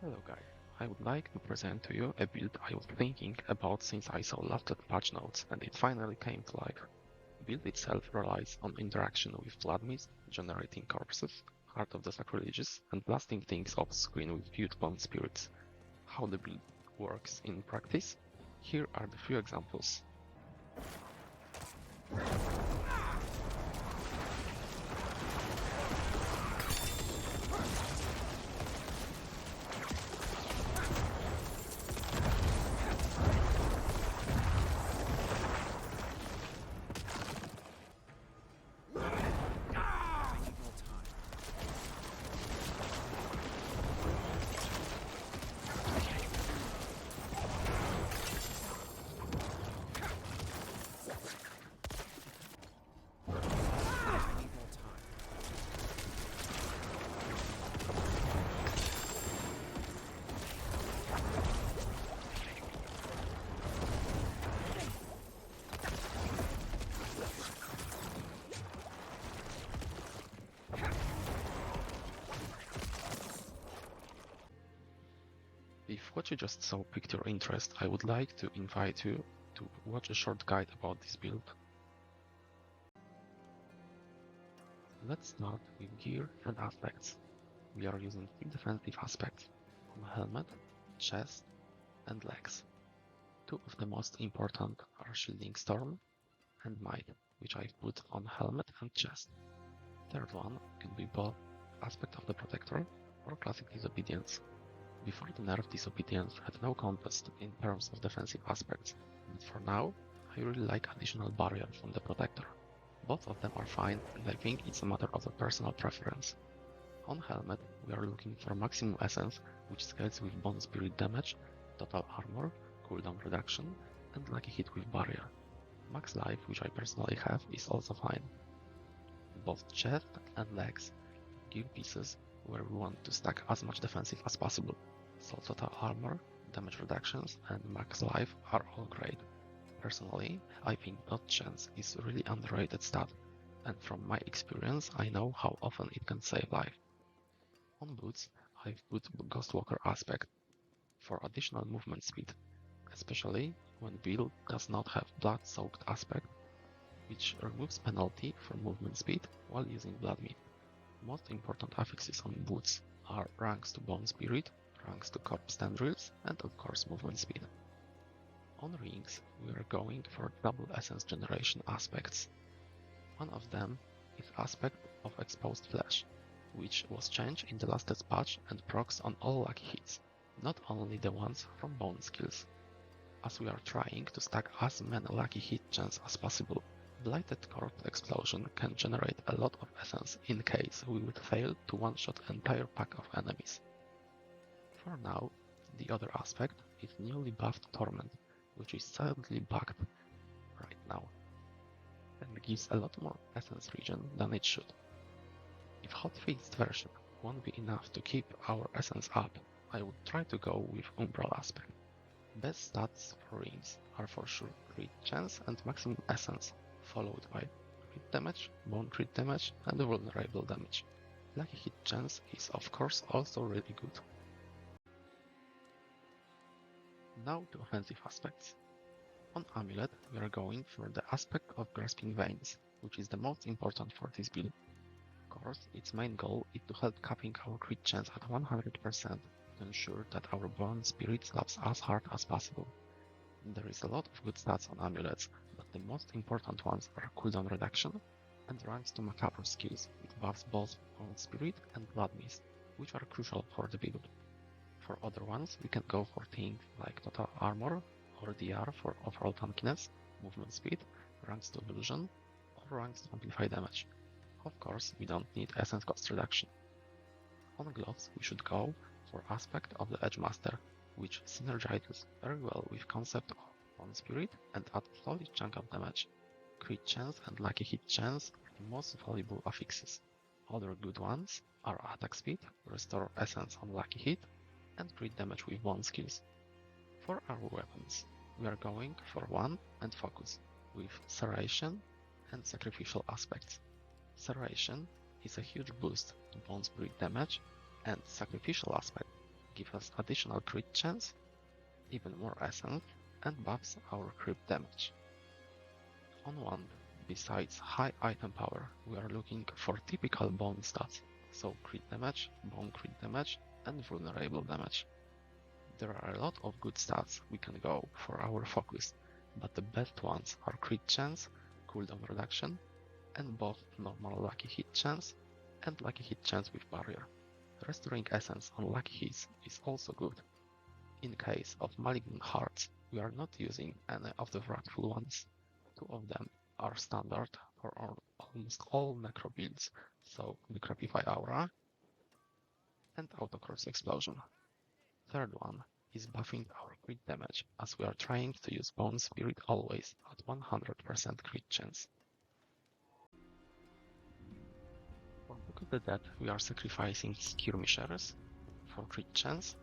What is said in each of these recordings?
Hello guys, I would like to present to you a build I was thinking about since I saw last patch notes and it finally came to life. The build itself relies on interaction with Bonemist, generating corpses, Heart of the Sacrilegious, and blasting things off screen with huge bone spirits. How the build works in practice? Here are the few examples. If what you just saw piqued your interest, I would like to invite you to watch a short guide about this build. Let's start with gear and aspects. We are using 3 defensive aspects on helmet, chest, and legs. 2 of the most important are Shielding Storm and Might, which I've put on helmet and chest. Third one could be both Aspect of the Protector or Classic Disobedience. Before the nerf, Disobedience had no contest in terms of defensive aspects, but for now, I really like additional barrier from the Protector. Both of them are fine, and I think it's a matter of a personal preference. On helmet, we are looking for maximum essence, which scales with bone spirit damage, total armor, cooldown reduction, and lucky hit with barrier. Max life, which I personally have, is also fine. Both chest and legs gear pieces where we want to stack as much defensive as possible, so total armor, damage reductions, and max life are all great. Personally, I think dodge chance is a really underrated stat, and from my experience I know how often it can save life. On boots, I've put Ghostwalker aspect for additional movement speed, especially when build does not have blood-soaked aspect, which removes penalty for movement speed while using blood meat. Most important affixes on boots are ranks to bone spirit, ranks to corpse tendrils, and of course movement speed. On rings, we are going for double essence generation aspects. One of them is aspect of exposed flesh, which was changed in the last patch and procs on all lucky hits, not only the ones from bone skills. As we are trying to stack as many lucky hit chance as possible, Blighted Corpse Explosion can generate a lot of essence in case we would fail to one-shot entire pack of enemies. For now, the other aspect is newly buffed Torment, which is sadly bugged right now, and gives a lot more essence regen than it should. If hot-fixed version won't be enough to keep our essence up, I would try to go with Umbral aspect. Best stats for rings are for sure crit chance and maximum essence, followed by crit damage, bone crit damage, and vulnerable damage. Lucky hit chance is of course also really good. Now to offensive aspects. On Amulet, we are going for the aspect of Grasping Veins, which is the most important for this build. Of course, its main goal is to help capping our crit chance at 100% to ensure that our bone spirit slaps as hard as possible. There is a lot of good stats on amulets, but the most important ones are cooldown reduction and ranks to macabre skills, which buffs both bone spirit and blood mist, which are crucial for the build. For other ones, we can go for things like total armor or DR for overall tankiness, movement speed, ranks to illusion, or ranks to amplify damage. Of course, we don't need essence cost reduction. On gloves, we should go for aspect of the Edgemaster, which synergizes very well with concept of bone spirit and adds solid chunk of damage. Crit chance and lucky hit chance are the most valuable affixes. Other good ones are attack speed, restore essence on lucky hit, and crit damage with bone skills. For our weapons, we are going for one and focus, with Serration and Sacrificial aspects. Serration is a huge boost to bone spirit damage, and Sacrificial aspect gives us additional crit chance, even more essence, and buffs our crit damage. On wand, besides high item power, we are looking for typical bone stats, so crit damage, bone crit damage, and vulnerable damage. There are a lot of good stats we can go for our focus, but the best ones are crit chance, cooldown reduction, and both normal lucky hit chance and lucky hit chance with barrier. Restoring essence on lucky hits is also good. In case of malignant hearts, we are not using any of the wrathful ones. Two of them are standard for almost all necro builds, so Necropify Aura and Autocross Explosion. Third one is buffing our crit damage, as we are trying to use Bone Spirit always at 100% crit chance. For Book of the Dead, we are sacrificing Skirmishers for crit chance,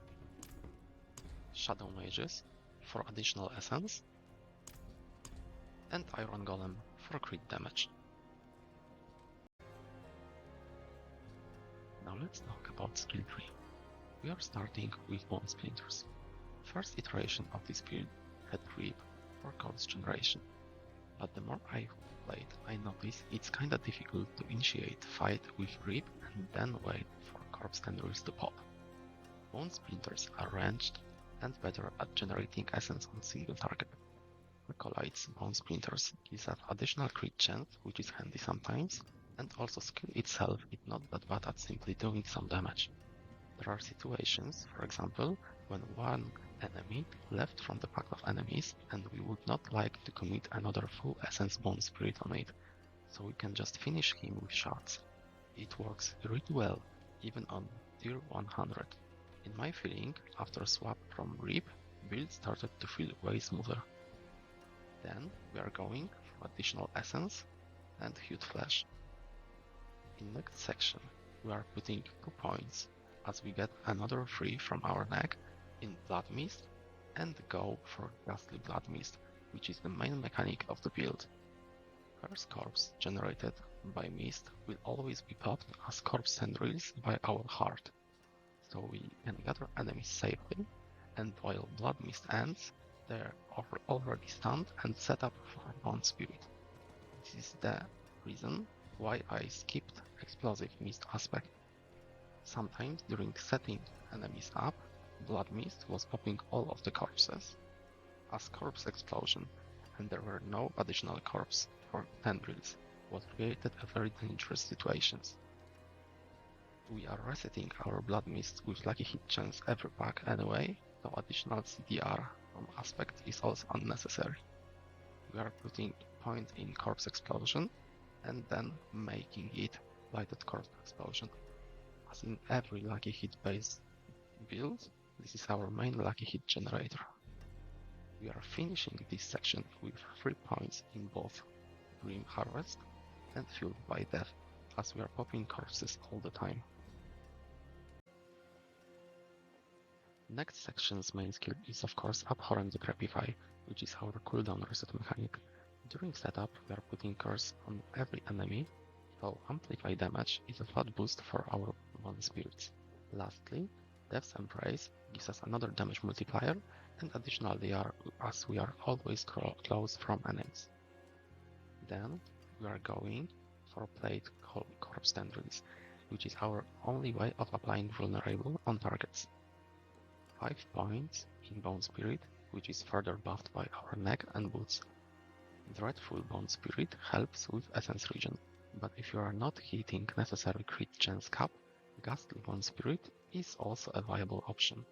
Shadow Mages for additional essence, and Iron Golem for crit damage. Now let's talk about skill tree. We are starting with Bone Splinters. First iteration of this build had Reap for corpse generation, but the more I played, I noticed it's kinda difficult to initiate fight with Reap and then wait for corpse tendrils to pop. Bone Splinters are ranged and better at generating essence on single target. Acolyte's Bone Splinters gives us additional crit chance, which is handy sometimes, and also skill itself is not that bad at simply doing some damage. There are situations, for example, when one enemy left from the pack of enemies and we would not like to commit another full essence Bone Spirit on it, so we can just finish him with shards. It works really well, even on tier 100. In my feeling, after swap from Reap, build started to feel way smoother. Then we are going for additional essence and Hued Flesh. In next section, we are putting 2 points, as we get another 3 from our neck in Blood Mist, and go for Ghastly Blood Mist, which is the main mechanic of the build. First corpse generated by Mist will always be popped as corpse tendrils by our heart, so we can gather enemies safely, and while Blood Mist ends, they are already stunned and set up for Bone Spirit. This is the reason why I skipped Explosive Mist aspect. Sometimes during setting enemies up, Blood Mist was popping all of the corpses as Corpse Explosion, and there were no additional corpse for tendrils, what created a very dangerous situations. We are resetting our Blood Mist with lucky hit chance every pack anyway, so additional CDR from aspect is also unnecessary. We are putting point in Corpse Explosion and then making it Lighted Corpse Explosion. As in every lucky hit based build, this is our main lucky hit generator. We are finishing this section with 3 points in both Grim Harvest and Fueled by Death, as we are popping corpses all the time. Next section's main skill is of course Abhorrent Decrepify, which is our cooldown reset mechanic. During setup, we are putting curse on every enemy, so Amplify damage is a flat boost for our Bone Spirits. Lastly, Death's Embrace gives us another damage multiplier and additional DR as we are always close from enemies. Then we are going for Plate Corpse Tendrils, which is our only way of applying vulnerable on targets. 5 points in Bone Spirit, which is further buffed by our neck and boots. Dreadful Bone Spirit helps with Essence Regen, but if you are not hitting necessary crit chance cap, Ghastly Bone Spirit is also a viable option.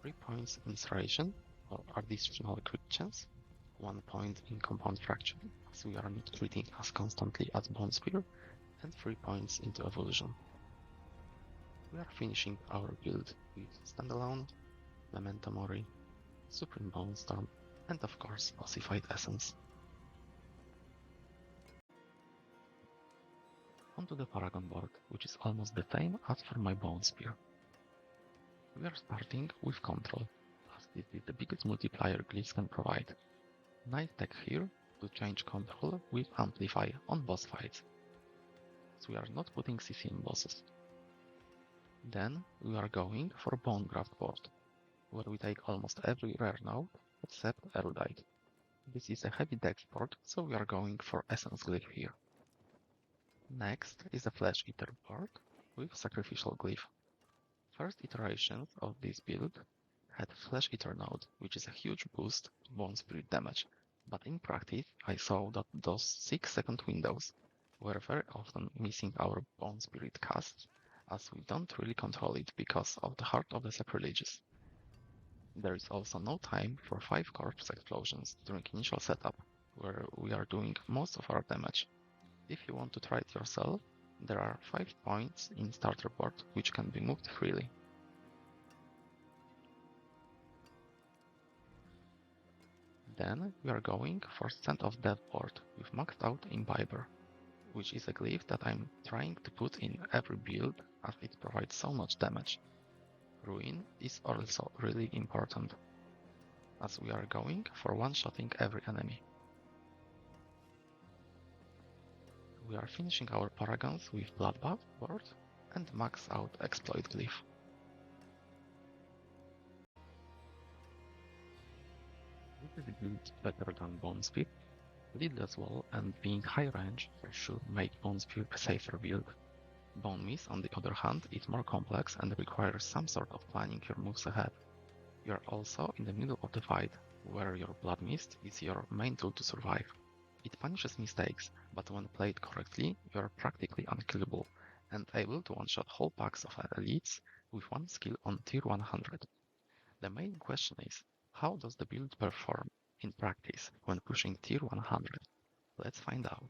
3 points in Serration or additional crit chance, 1 point in Compound Fracture, as we are not critting as constantly as Bone Spear, and 3 points into Evolution. We are finishing our build with Standalone, Memento Mori, Supreme Bone Storm, and of course Ossified Essence. Onto the Paragon Board, which is almost the same as for my Bone Spear. We are starting with Control, as this is the biggest multiplier glyphs can provide. Nice tech here to change Control with Amplify on boss fights, so we are not putting CC on bosses. Then we are going for Bonegraft Board, where we take almost every rare node except Erudite. This is a heavy dex board, so we are going for Essence Glyph here. Next is a Flesh Eater board with Sacrificial Glyph. First iterations of this build had Flesh Eater node, which is a huge boost to Bone Spirit damage, but in practice I saw that those 6-second windows were very often missing our Bone Spirit casts, as we don't really control it because of the Heart of the Sacrilegious. There is also no time for 5 corpse explosions during initial setup, where we are doing most of our damage. If you want to try it yourself, there are 5 points in starter board which can be moved freely. Then we are going for Scent of Death board with maxed out Imbiber, which is a glyph that I'm trying to put in every build as it provides so much damage. Ruin is also really important, as we are going for one-shotting every enemy. We are finishing our Paragons with Bloodbath board and max out Exploit glyph. This is build better than Bone Speed. Lead as well, and being high range should make Bone Spear a safer build. Bonemist, on the other hand, is more complex and requires some sort of planning your moves ahead. You are also in the middle of the fight, where your Blood Mist is your main tool to survive. It punishes mistakes, but when played correctly, you are practically unkillable, and able to one-shot whole packs of elites with one skill on tier 100. The main question is, how does the build perform in practice when pushing tier 100? Let's find out.